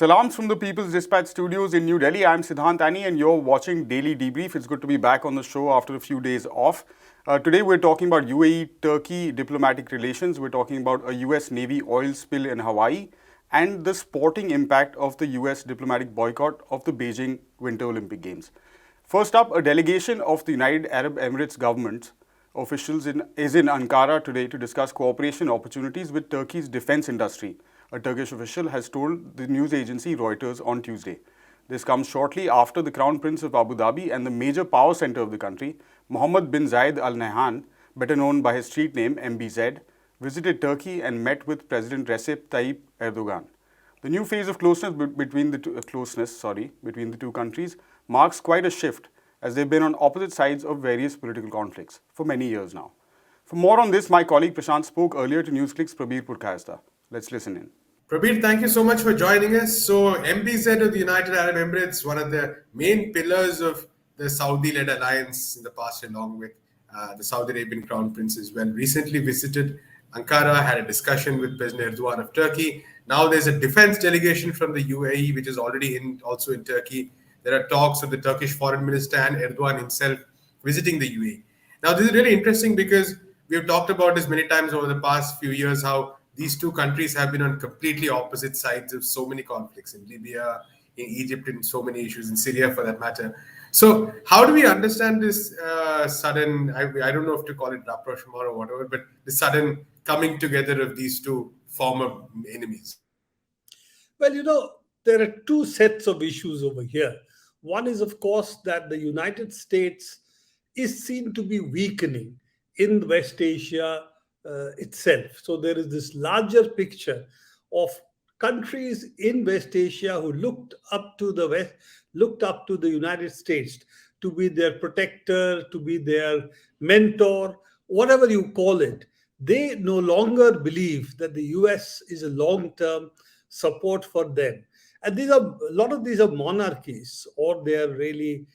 Salams from the People's Dispatch Studios in New Delhi. I'm Siddhant Ani and you're watching Daily Debrief. It's good to be back on the show after a few days off. Today we're talking about UAE-Turkey diplomatic relations. We're talking about a US Navy oil spill in Hawaii and the sporting impact of the US diplomatic boycott of the Beijing Winter Olympic Games. First up, a delegation of the United Arab Emirates government officials is in Ankara today to discuss cooperation opportunities with Turkey's defense industry, a Turkish official has told the news agency Reuters on Tuesday. This comes shortly after the Crown Prince of Abu Dhabi and the major power center of the country, Mohammed bin Zayed Al Nahyan, better known by his street name MBZ, visited Turkey and met with President Recep Tayyip Erdogan. The new phase of closeness between the two countries marks quite a shift, as they've been on opposite sides of various political conflicts for many years now. For more on this, my colleague Prashant spoke earlier to NewsClick's Prabir Purkayastha. Let's listen in. Prabir, thank you so much for joining us. So, MBZ of the United Arab Emirates, one of the main pillars of the Saudi-led alliance in the past, along with the Saudi Arabian Crown Prince as well, recently visited Ankara, had a discussion with President Erdogan of Turkey. Now there's a defense delegation from the UAE, which is already also in Turkey. There are talks of the Turkish foreign minister and Erdogan himself visiting the UAE. Now, this is really interesting because we have talked about this many times over the past few years, how these two countries have been on completely opposite sides of so many conflicts in Libya, in Egypt, in so many issues, in Syria for that matter. So, how do we understand this sudden, I don't know if to call it rapprochement or whatever, but the sudden coming together of these two former enemies? Well, there are two sets of issues over here. One is, of course, that the United States is seen to be weakening in West Asia itself. So there is this larger picture of countries in West Asia who looked up to the United States to be their protector, to be their mentor, whatever you call it. They no longer believe that the US is a long-term support for them. And a lot of these are monarchies, or they are really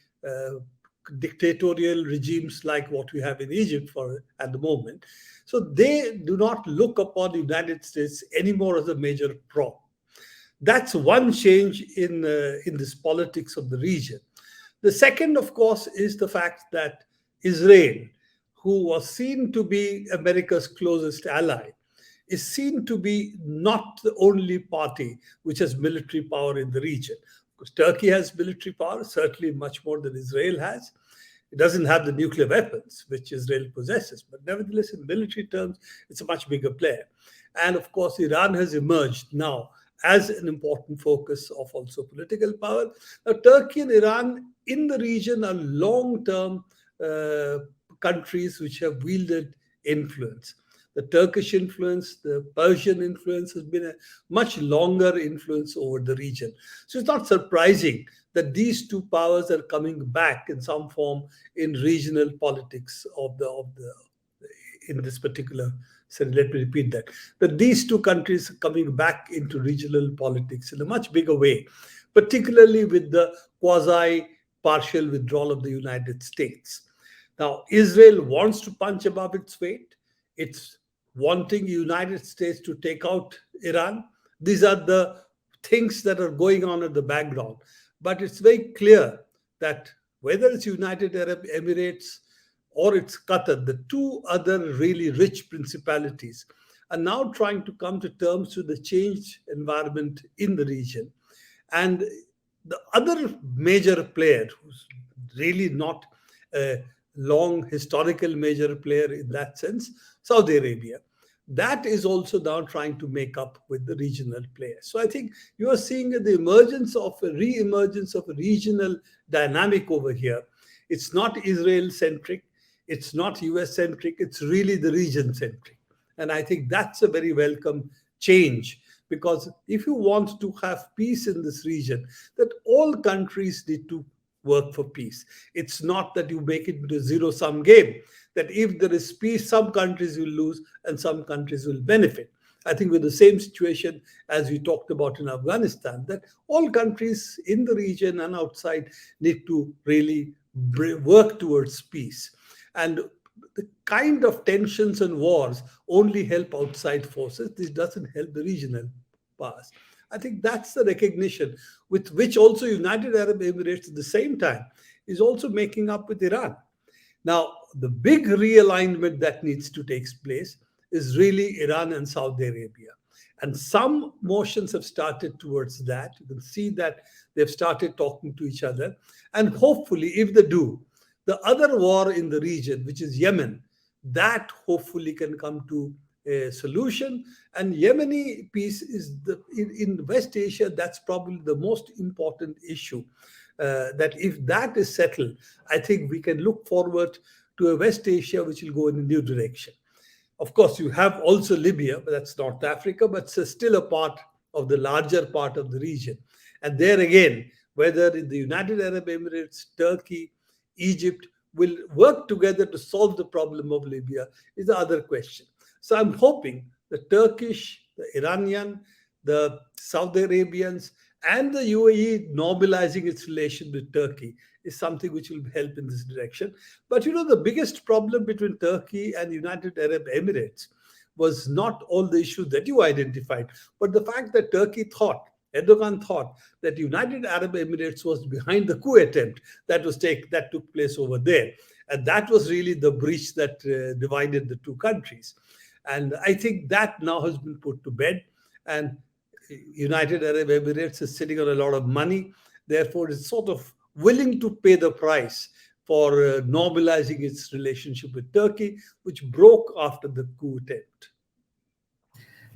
dictatorial regimes like what we have in Egypt at the moment. So they do not look upon the United States anymore as a major prop. That's one change in this politics of the region. The second, of course, is the fact that Israel, who was seen to be America's closest ally, is seen to be not the only party which has military power in the region. Because Turkey has military power, certainly much more than Israel has. It doesn't have the nuclear weapons which Israel possesses, but nevertheless, in military terms, it's a much bigger player. And of course, Iran has emerged now as an important focus of also political power. Now, Turkey and Iran in the region are long-term countries which have wielded influence. The Turkish influence, the Persian influence has been a much longer influence over the region. So it's not surprising that these two powers are coming back in some form in regional politics in this particular. So let me repeat that these two countries are coming back into regional politics in a much bigger way, particularly with the quasi-partial withdrawal of the United States. Now, Israel wants to punch above its weight. It's wanting the United States to take out Iran. These are the things that are going on in the background. But it's very clear that whether it's United Arab Emirates or it's Qatar, the two other really rich principalities are now trying to come to terms with the changed environment in the region. And the other major player, who's really not a long historical major player in that sense, Saudi Arabia, that is also now trying to make up with the regional players. So I think you are seeing the re-emergence of a regional dynamic over here. It's not Israel-centric, it's not US-centric, it's really the region-centric. And I think that's a very welcome change, because if you want to have peace in this region, that all countries need to work for peace. It's not that you make it into a zero-sum game, that if there is peace, some countries will lose and some countries will benefit. I think with the same situation as we talked about in Afghanistan, that all countries in the region and outside need to really work towards peace. And the kind of tensions and wars only help outside forces. This doesn't help the regional powers. I think that's the recognition with which also United Arab Emirates at the same time is also making up with Iran. Now, the big realignment that needs to take place is really Iran and Saudi Arabia. And some motions have started towards that. You can see that they've started talking to each other. And hopefully, if they do, the other war in the region, which is Yemen, that hopefully can come to a solution. And Yemeni peace is in West Asia, that's probably the most important issue. That if that is settled, I think we can look forward to a West Asia which will go in a new direction. Of course, you have also Libya, but that's North Africa, but it's still a part of the larger part of the region. And there again, whether in the United Arab Emirates, Turkey, Egypt will work together to solve the problem of Libya is the other question. So I'm hoping the Turkish, the Iranian, the Saudi Arabians, and the UAE normalizing its relation with Turkey is something which will help in this direction. But the biggest problem between Turkey and United Arab Emirates was not all the issues that you identified, but the fact that Erdogan thought that United Arab Emirates was behind the coup attempt that took place over there. And that was really the breach that divided the two countries. And I think that now has been put to bed. And United Arab Emirates is sitting on a lot of money. Therefore, it's sort of willing to pay the price for normalizing its relationship with Turkey, which broke after the coup attempt.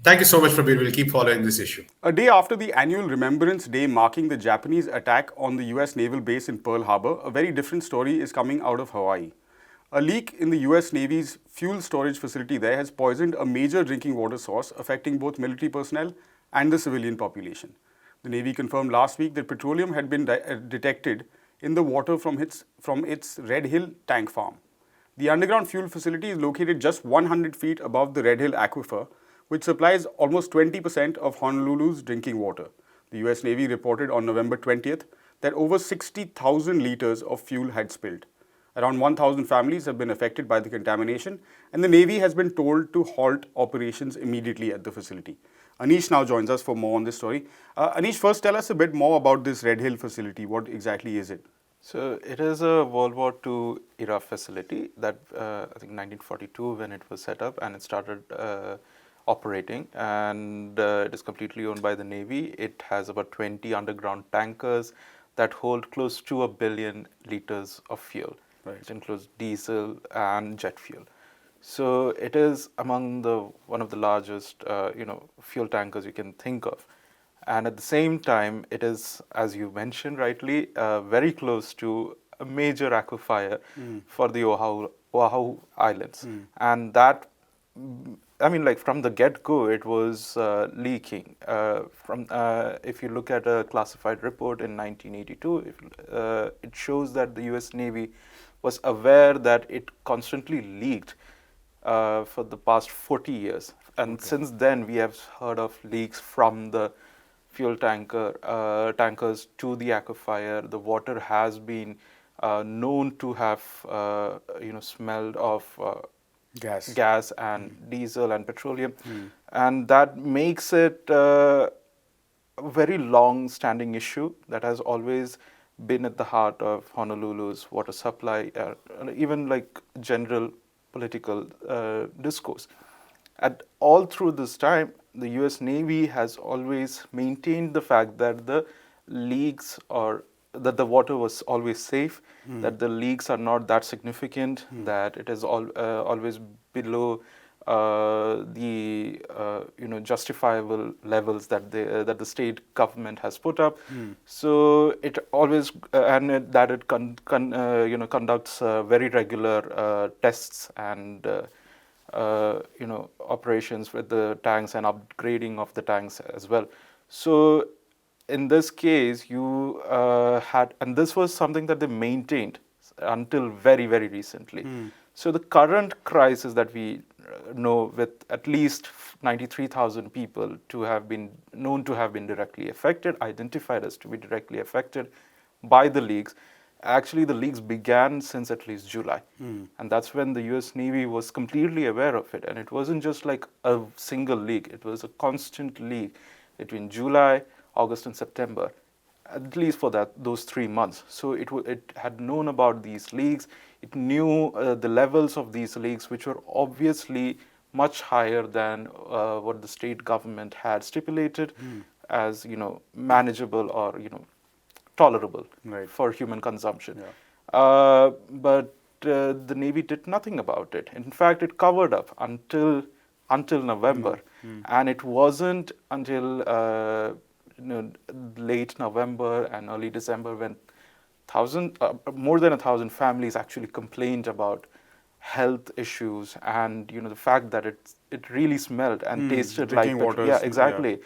Thank you so much, Prabir. We'll keep following this issue. A day after the annual Remembrance Day marking the Japanese attack on the US naval base in Pearl Harbor, a very different story is coming out of Hawaii. A leak in the US Navy's fuel storage facility there has poisoned a major drinking water source, affecting both military personnel and the civilian population. The Navy confirmed last week that petroleum had been detected in the water from its Red Hill tank farm. The underground fuel facility is located just 100 feet above the Red Hill aquifer, which supplies almost 20% of Honolulu's drinking water. The US Navy reported on November 20th that over 60,000 liters of fuel had spilled. Around 1,000 families have been affected by the contamination, and the Navy has been told to halt operations immediately at the facility. Anish now joins us for more on this story. Anish, first tell us a bit more about this Red Hill facility. What exactly is it? So it is a World War II era facility that I think 1942 when it was set up, and it started operating, and it is completely owned by the Navy. It has about 20 underground tankers that hold close to 1 billion liters of fuel. Right. It includes diesel and jet fuel. So it is among one of the largest fuel tankers you can think of. And at the same time, it is, as you mentioned rightly, very close to a major aquifer for the Oahu Islands. And that, from the get-go, it was leaking. If you look at a classified report in 1982, it shows that the US Navy was aware that it constantly leaked for the past 40 years. And since then, we have heard of leaks from the fuel tankers to the aquifer. The water has been known to have smelled of gas and diesel and petroleum, and that makes it a very long-standing issue that has always been at the heart of Honolulu's water supply, even like general political discourse. All through this time, the US Navy has always maintained the fact that the leaks that the water was always safe, that the leaks are not that significant, that it is always below the justifiable levels that the state government has put up. So it always that it conducts very regular tests and operations with the tanks and upgrading of the tanks as well. So in this case, you had, and this was something that they maintained until very, very recently. So the current crisis that we know, with at least 93,000 people to have been known to have been directly affected, identified as to be directly affected by the leaks. Actually, the leaks began since at least July. And that's when the US Navy was completely aware of it. And it wasn't just like a single leak, it was a constant leak. between July, August, and September, at least for those 3 months. So it had known about these leaks. It knew the levels of these leaks, which were obviously much higher than what the state government had stipulated as manageable or tolerable for human consumption. But the Navy did nothing about it. In fact, it covered up until November, and it wasn't until late November and early December when more than 1,000 families actually complained about health issues and the fact that it really smelled and tasted like drinking waters. Yeah, exactly.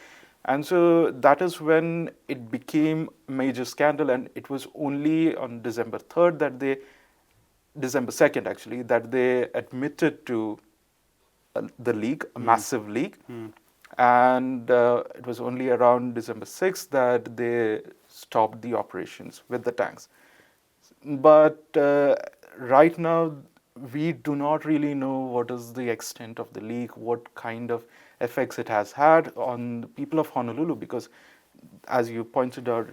And so that is when it became a major scandal, and it was only on December 2nd actually, that they admitted to the leak, a massive leak. And it was only around December 6th that they stopped the operations with the tanks. But right now, we do not really know what is the extent of the leak, what kind of effects it has had on the people of Honolulu, because as you pointed out,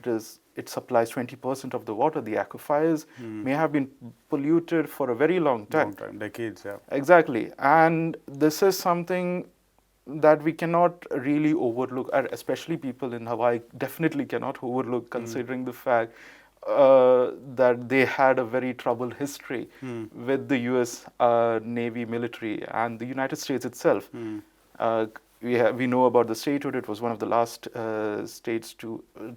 it supplies 20% of the water. The aquifers may have been polluted for a very long time. Decades, yeah. Exactly. And this is something that we cannot really overlook, especially people in Hawaii definitely cannot overlook, considering the fact that they had a very troubled history with the US Navy military and the United States itself. We know about the statehood. It was one of the last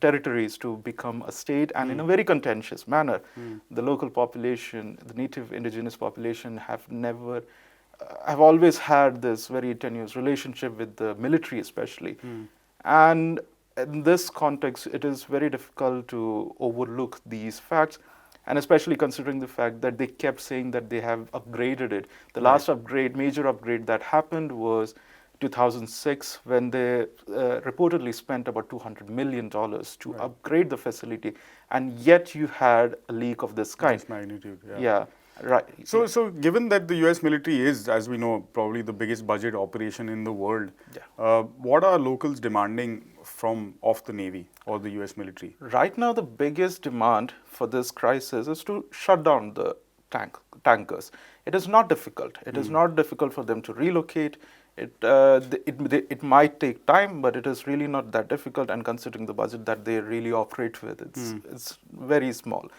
territories to become a state, and in a very contentious manner. The local population, the native indigenous population, have always had this very tenuous relationship with the military, especially. And in this context, it is very difficult to overlook these facts, and especially considering the fact that they kept saying that they have upgraded it. The last major upgrade that happened was 2006, when they reportedly spent about $200 million to upgrade the facility, and yet you had a leak of this kind. This magnitude, yeah. Right. So given that the US military is, as we know, probably the biggest budget operation in the world, what are locals demanding of the Navy or the US military? Right now, the biggest demand for this crisis is to shut down the tankers. It is not difficult. It is not difficult for them to relocate. It might take time, but it is really not that difficult, and considering the budget that they really operate with, it's very small.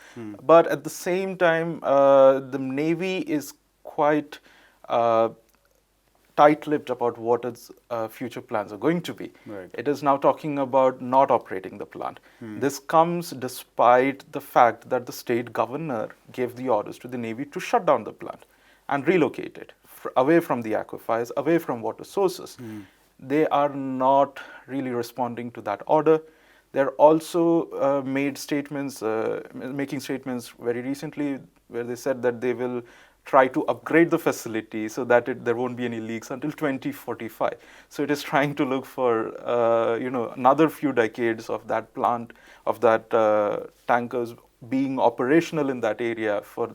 But at the same time, the Navy is quite tight-lipped about what its future plans are going to be. It is now talking about not operating the plant. This comes despite the fact that the state governor gave the orders to the Navy to shut down the plant and relocate it away from the aquifers, away from water sources. They are not really responding to that order. They're also making statements very recently where they said that they will try to upgrade the facility so that there won't be any leaks until 2045. So it is trying to look for another few decades of that plant, of that tankers being operational in that area for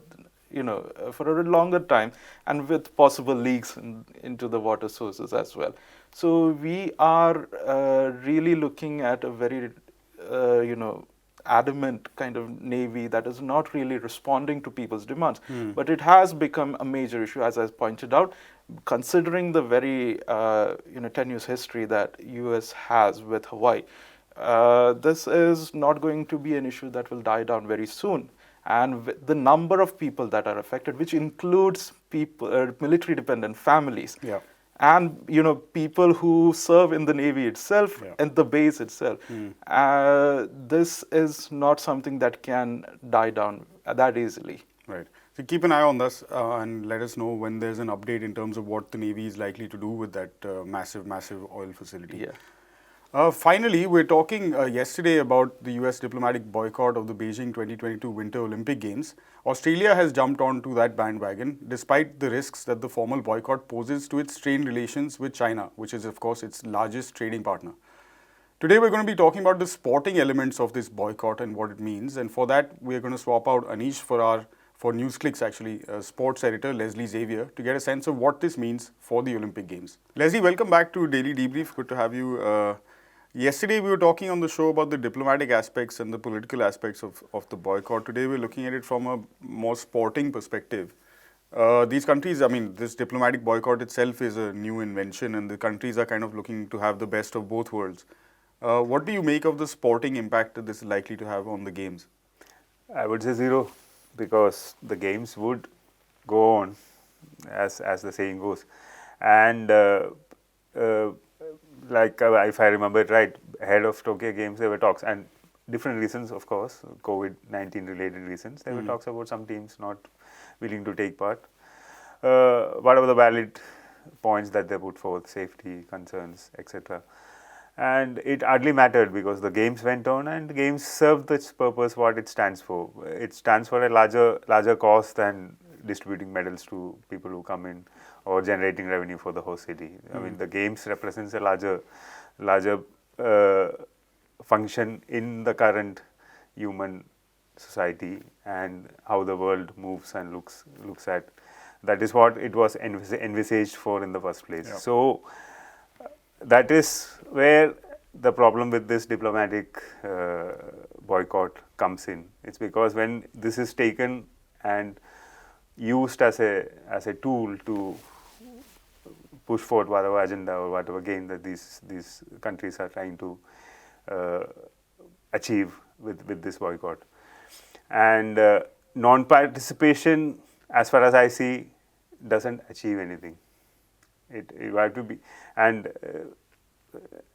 a longer time, and with possible leaks into the water sources as well. So we are really looking at a very adamant kind of Navy that is not really responding to people's demands. But it has become a major issue, as I pointed out, considering the very tenuous history that US has with Hawaii. This is not going to be an issue that will die down very soon. And the number of people that are affected, which includes people, military-dependent families, and people who serve in the Navy itself and the base itself, this is not something that can die down that easily. Right. So keep an eye on this and let us know when there's an update in terms of what the Navy is likely to do with that massive oil facility. Finally, we're talking yesterday about the US diplomatic boycott of the Beijing 2022 Winter Olympic Games. Australia has jumped onto that bandwagon despite the risks that the formal boycott poses to its strained relations with China, which is of course its largest trading partner. Today we're going to be talking about the sporting elements of this boycott and what it means, and for that we're going to swap out Anish for NewsClick's sports editor Leslie Xavier to get a sense of what this means for the Olympic Games. Leslie, welcome back to Daily Debrief. Good to have you Yesterday, we were talking on the show about the diplomatic aspects and the political aspects of the boycott. Today, we're looking at it from a more sporting perspective. These countries, I mean, this diplomatic boycott itself is a new invention, and the countries are kind of looking to have the best of both worlds. What do you make of the sporting impact that this is likely to have on the games? I would say zero, because the games would go on, as the saying goes, and if I remember it right, ahead of Tokyo Games there were talks, and different reasons, of course, COVID-19 related reasons. There were talks about some teams not willing to take part. Whatever the valid points that they put forth, safety concerns, etc. And it hardly mattered, because the games went on, and the games served its purpose, what it stands for. It stands for a larger cause than distributing medals to people who come in or generating revenue for the host city. I mean, the games represents a larger function in the current human society and how the world moves and looks at. That is what it was envisaged for in the first place. Yeah. So that is where the problem with this diplomatic boycott comes in. It's because when this is taken and used as a tool to push forward whatever agenda or whatever gain that these countries are trying to achieve with this boycott, and non-participation, as far as I see, doesn't achieve anything. You have to be, and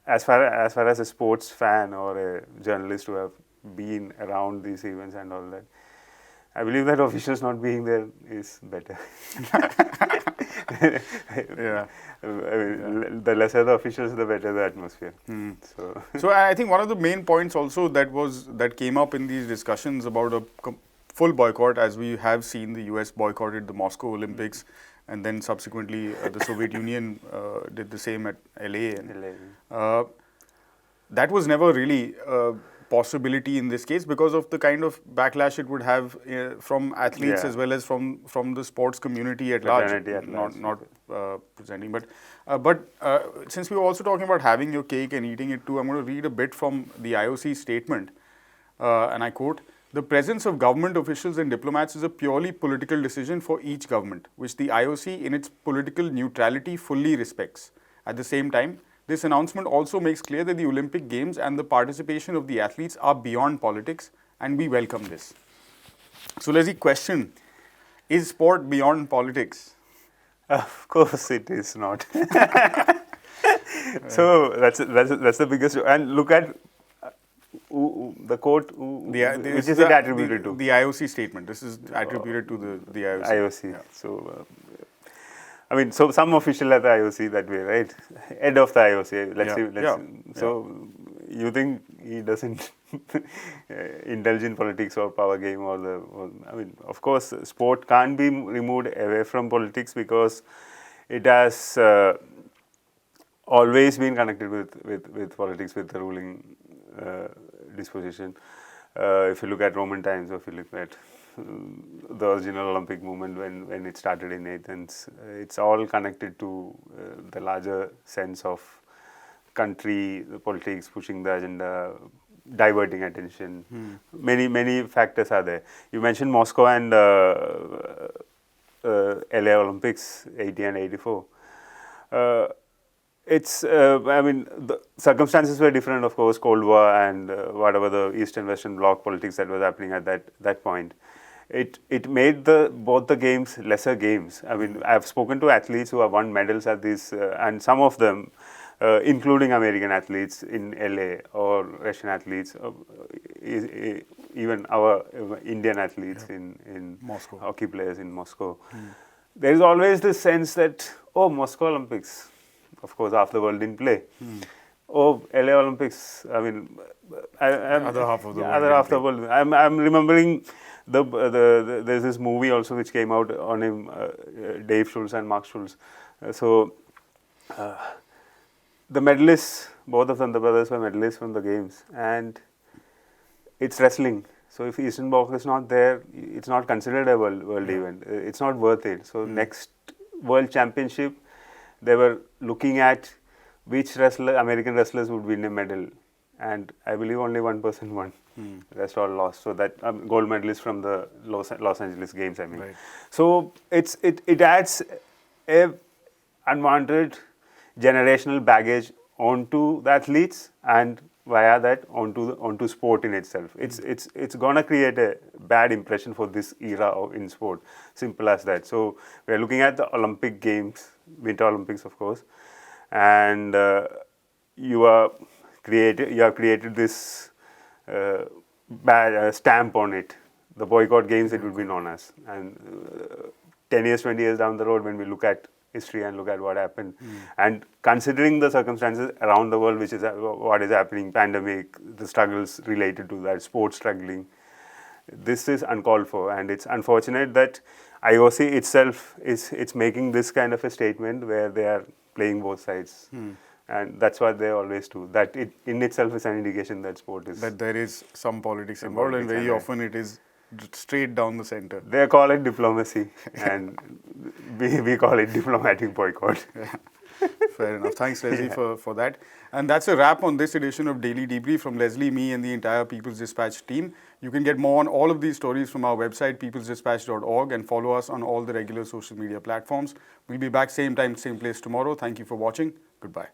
as far as a sports fan or a journalist who have been around these events and all that, I believe that officials not being there is better. Yeah. I mean, the lesser the officials, the better the atmosphere. So I think one of the main points also that came up in these discussions about a full boycott, as we have seen the US boycotted the Moscow Olympics, and then subsequently the Soviet Union did the same at LA. That was never really a possibility in this case, because of the kind of backlash it would have from athletes as well as from the sports community at large. Not presenting, but since we were also talking about having your cake and eating it too, I'm going to read a bit from the IOC statement, and I quote: "The presence of government officials and diplomats is a purely political decision for each government, which the IOC in its political neutrality fully respects. At the same time, this announcement also makes clear that the Olympic Games and the participation of the athletes are beyond politics, and we welcome this." So, Leslie, question: is sport beyond politics? Of course, it is not. So that's the biggest. And look at the quote, which is it attributed to? The IOC statement. This is attributed to the IOC. IOC. Yeah. So, I mean, so some official at the IOC that way, right? Head of the IOC. Let's see. So, you think he doesn't indulge in politics or power game I mean, of course, sport can't be removed away from politics, because it has always been connected with politics, with the ruling disposition. If you look at Roman times, or if you look at the original Olympic movement when it started in Athens, it's all connected to the larger sense of country, the politics, pushing the agenda, diverting attention. Many factors are there. You mentioned Moscow and LA Olympics, 80 and 84. I mean, the circumstances were different, of course, Cold War and whatever the East and Western Bloc politics that was happening at that point. It made both the games lesser games. I mean, I've spoken to athletes who have won medals at these, and some of them, including American athletes in LA or Russian athletes, even our Indian athletes in Moscow, hockey players in Moscow. There is always this sense that, oh, Moscow Olympics, of course, half the world didn't play. Oh, LA Olympics, I mean, other half of the world. I'm remembering there's this movie also which came out on him, Dave Schultz and Mark Schultz. The medalists, both of them, the brothers, were medalists from the games, and it's wrestling. So if Eastern Bloc is not there, it's not considered a world event. It's not worth it. So next World Championship, they were looking at which American wrestlers would win a medal, and I believe only one person won. The rest all lost. So that gold medalist from the Los Angeles Games, I mean. Right. So it adds a unwanted generational baggage onto the athletes, and via that onto sport in itself. It's gonna create a bad impression for this era in sport. Simple as that. So we're looking at the Olympic Games, Winter Olympics, of course, and you have created this bad stamp on it. The boycott games, it would be known as. And 10 years, 20 years down the road, when we look at history and look at what happened, and considering the circumstances around the world, which is what is happening, pandemic, the struggles related to that, sports struggling, this is uncalled for, and it's unfortunate that IOC itself it's making this kind of a statement where they are playing both sides. And that's what they always do. That it in itself is an indication that sport is... That there is some politics involved, and very often it is straight down the center. They call it diplomacy, and we call it diplomatic boycott. Fair enough. Thanks, Leslie, for that. And that's a wrap on this edition of Daily Debrief from Leslie, me, and the entire People's Dispatch team. You can get more on all of these stories from our website, peoplesdispatch.org, and follow us on all the regular social media platforms. We'll be back same time, same place tomorrow. Thank you for watching. Goodbye.